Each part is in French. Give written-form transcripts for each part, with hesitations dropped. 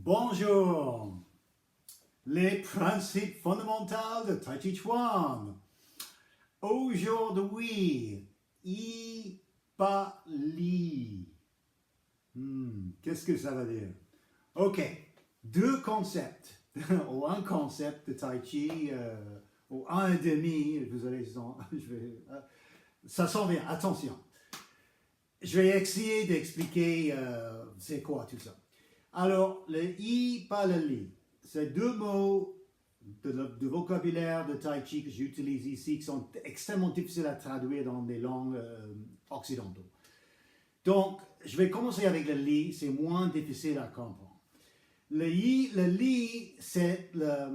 Bonjour. Les principes fondamentaux de Tai Chi Chuan. Aujourd'hui, Yi Pa Li. Qu'est-ce que ça veut dire? Ok, deux concepts, ou un concept de Tai Chi, ou un et demi, vous allez, ça s'en vient, attention. Je vais essayer d'expliquer c'est quoi tout ça. Alors, le Yi Pa le Li, c'est deux mots de vocabulaire de Tai Chi que j'utilise ici qui sont extrêmement difficiles à traduire dans des langues occidentales. Donc, je vais commencer avec le Li, c'est moins difficile à comprendre. Le Li, c'est la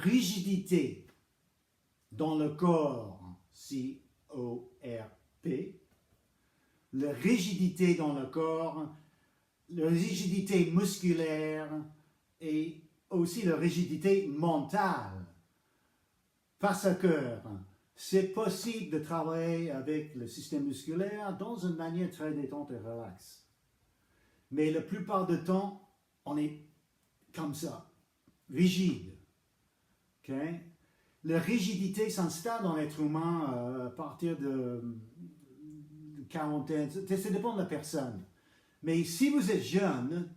rigidité dans le corps, C-O-R-P, la rigidité dans le corps, la rigidité musculaire et aussi la rigidité mentale. Parce que c'est possible de travailler avec le système musculaire dans une manière très détente et relaxe. Mais la plupart du temps, on est comme ça, rigide. Okay? La rigidité s'installe dans l'être humain à partir de quarantaine, ça dépend de la personne. Mais si vous êtes jeune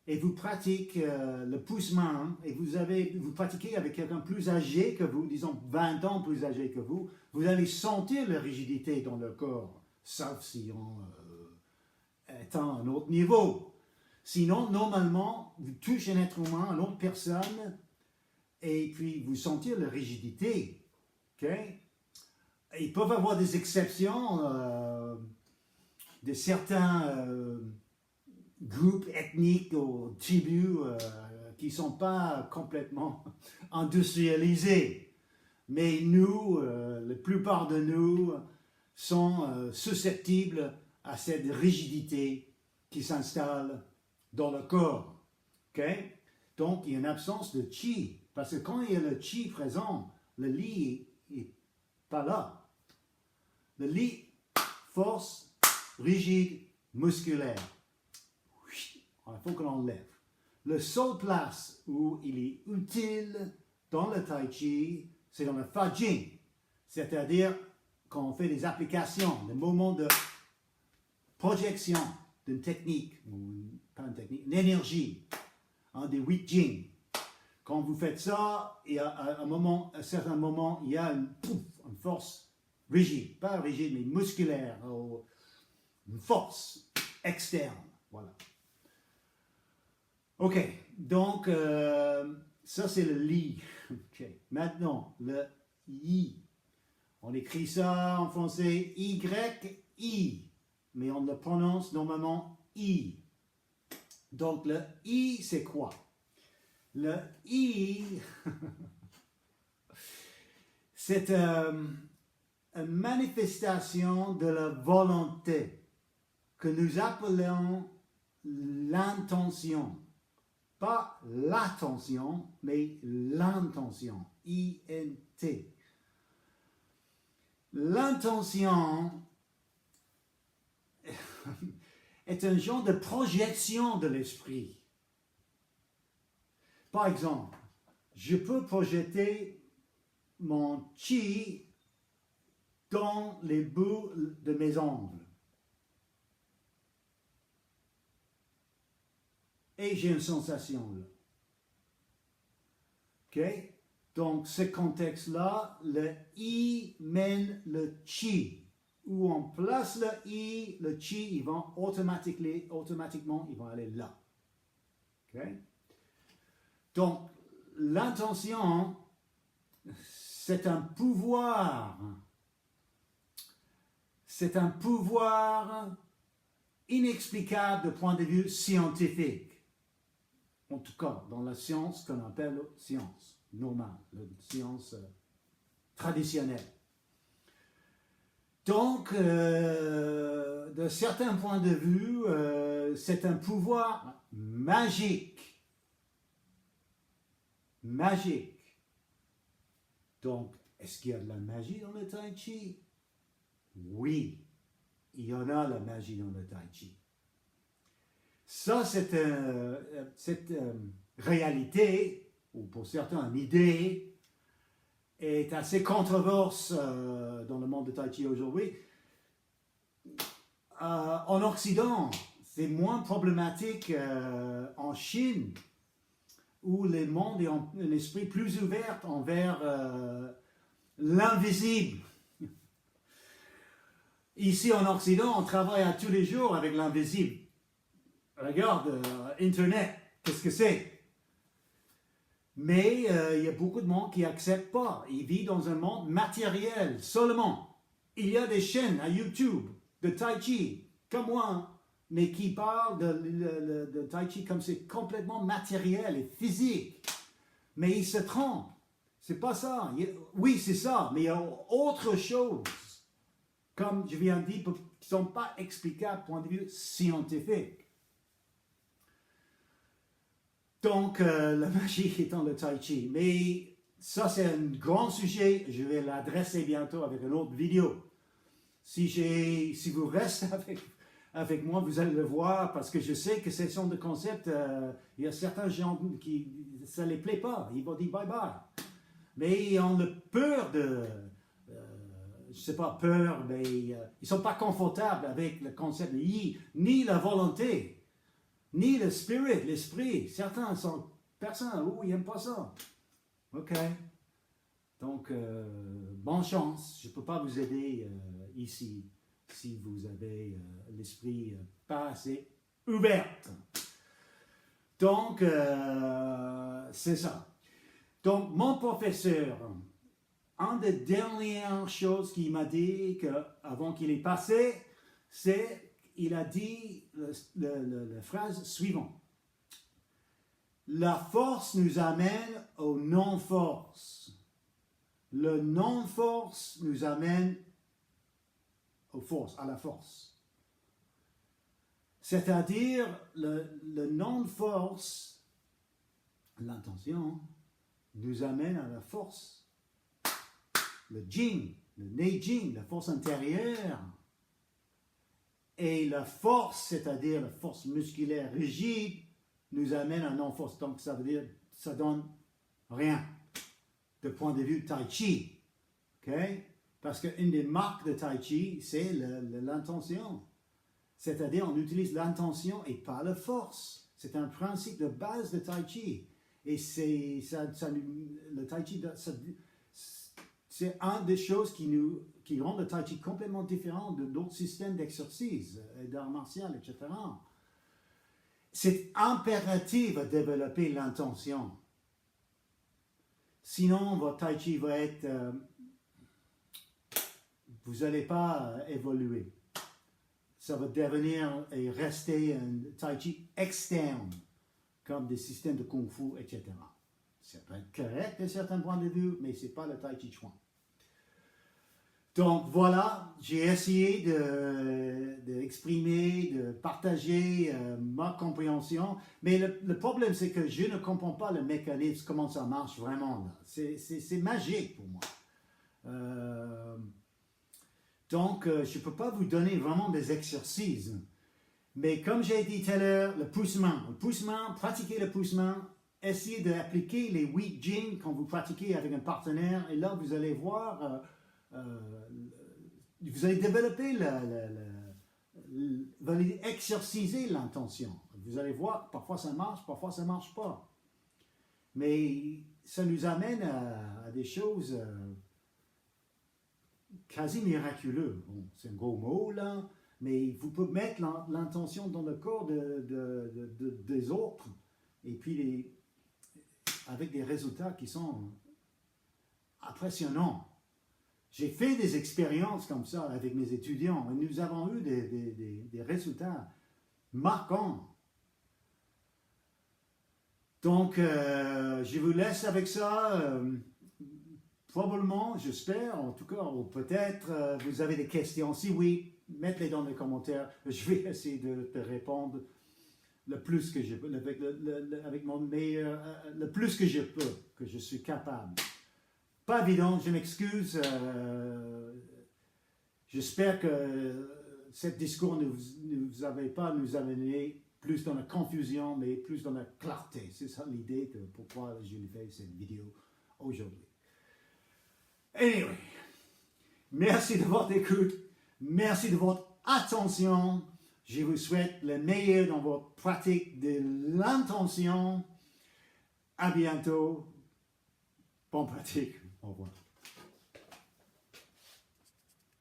et vous pratiquez le pouce-main et vous pratiquez avec quelqu'un plus âgé que vous, disons 20 ans plus âgé que vous allez sentir la rigidité dans le corps, sauf si on est à un autre niveau. Sinon, normalement, vous touchez un être humain, une autre personne, et puis vous sentez la rigidité. Okay? Ils peuvent avoir des exceptions de certains groupes ethniques ou tribus qui ne sont pas complètement industrialisés. Mais nous, la plupart de nous, sont susceptibles à cette rigidité qui s'installe dans le corps. Okay? Donc, il y a une absence de chi. Parce que quand il y a le chi présent, le li n'est pas là. Le li, force, rigide, musculaire. Il faut qu'on l'enlève. La seule place où il est utile dans le Tai Chi, c'est dans le Fa Jing. C'est-à-dire quand on fait des applications, des moments de projection d'une technique, ou pas une technique, une énergie, des 8 Jing. Quand vous faites ça, il y a à un certain moment, il y a une force rigide, pas rigide, mais musculaire, une force externe. Voilà. Ok, donc ça c'est le Li. Okay. Maintenant, le Yi. On écrit ça en français Y-I, mais on le prononce normalement I. Donc le I c'est quoi? Le I, c'est une manifestation de la volonté que nous appelons l'intention. Pas l'attention, mais l'intention. I-N-T. L'intention est un genre de projection de l'esprit. Par exemple, je peux projeter mon chi dans les bouts de mes ongles. Et j'ai une sensation là. Ok? Donc, ce contexte-là, le I mène le chi. Où on place le I, le chi, ils vont automatiquement, ils vont aller là. Ok? Donc, l'intention, c'est un pouvoir. C'est un pouvoir inexplicable du point de vue scientifique. En tout cas, dans la science qu'on appelle science normale, la science traditionnelle. Donc, de certains points de vue, c'est un pouvoir magique. Magique. Donc, est-ce qu'il y a de la magie dans le Tai Chi? Oui, il y en a la magie dans le Tai Chi. Ça, cette réalité, ou pour certains une idée, est assez controverse dans le monde de Tai Chi aujourd'hui. En Occident, c'est moins problématique en Chine, où le monde est un esprit plus ouvert envers l'invisible. Ici en Occident, on travaille à tous les jours avec l'invisible. Regarde, Internet, qu'est-ce que c'est? Mais il y a beaucoup de monde qui n'accepte pas. Ils vivent dans un monde matériel seulement. Il y a des chaînes à YouTube de Tai Chi, comme moi, mais qui parlent de Tai Chi comme c'est complètement matériel et physique. Mais ils se trompent. C'est pas ça. Oui, c'est ça, mais il y a autre chose, comme je viens de dire, qui ne sont pas explicables du point de vue scientifique. Donc, la magie est dans le Tai Chi. Mais ça, c'est un grand sujet. Je vais l'adresser bientôt avec une autre vidéo. Si vous restez avec moi, vous allez le voir, parce que je sais que ce sont des concepts, il y a certains gens qui, ça ne les plaît pas. Ils vont dire bye-bye. Mais ils ont peur de... je ne sais pas, peur, mais ils ne sont pas confortables avec le concept de yi, ni la volonté, ni le spirit, l'esprit. Certains sont personnes, ils n'aiment pas ça. Ok. Donc, bonne chance. Je ne peux pas vous aider ici si vous avez l'esprit pas assez ouvert. Donc, c'est ça. Donc, mon professeur, une des dernières choses qu'il m'a dit avant qu'il est passé, c'est qu'il a dit la phrase suivante. La force nous amène aux non-force. Le non-force nous amène aux forces, à la force. C'est-à-dire, le non-force, l'intention, nous amène à la force. Le Jing, le Neijing, la force intérieure. Et la force, c'est-à-dire la force musculaire rigide, nous amène à non-force. Donc, ça veut dire, ça donne rien de point de vue Tai Chi. Okay? Parce qu'une des marques de Tai Chi, c'est l'intention. C'est-à-dire, on utilise l'intention et pas la force. C'est un principe de base de Tai Chi. Et le Tai Chi, c'est une des choses qui rend le Tai Chi complètement différent de d'autres systèmes d'exercice, d'art martial, etc. C'est impératif de développer l'intention. Sinon, votre Tai Chi va être... vous n'allez pas évoluer. Ça va devenir et rester un Tai Chi externe, comme des systèmes de Kung Fu, etc. Ça peut être correct de certains points de vue, mais ce n'est pas le Tai Chi Chuan. Donc voilà, j'ai essayé d'exprimer, de partager ma compréhension, mais le problème c'est que je ne comprends pas le mécanisme, comment ça marche vraiment. C'est magique pour moi. Donc je ne peux pas vous donner vraiment des exercices, mais comme j'ai dit tout à l'heure, le pousse-main, pratiquez le pousse-main, essayez d'appliquer les 8 Jing quand vous pratiquez avec un partenaire, et là vous allez voir... vous allez développer, vous allez exerciser l'intention. Vous allez voir, parfois ça marche ne marche pas. Mais ça nous amène à des choses quasi miraculeuses. Bon, c'est un gros mot là, mais vous pouvez mettre l'intention dans le corps des autres, et puis avec des résultats qui sont impressionnants. J'ai fait des expériences comme ça avec mes étudiants et nous avons eu des résultats marquants. Donc, je vous laisse avec ça. Probablement, j'espère, en tout cas, ou peut-être vous avez des questions. Si oui, mettez-les dans les commentaires. Je vais essayer de répondre le plus que je peux, avec mon meilleur, le plus que je peux, que je suis capable. Pas évident, je m'excuse. J'espère que ce discours ne vous avait pas nous amené plus dans la confusion, mais plus dans la clarté. C'est ça l'idée de pourquoi je fais cette vidéo aujourd'hui. Anyway, merci de votre écoute, merci de votre attention. Je vous souhaite le meilleur dans votre pratique de l'intention. À bientôt. Bonne pratique. Au revoir.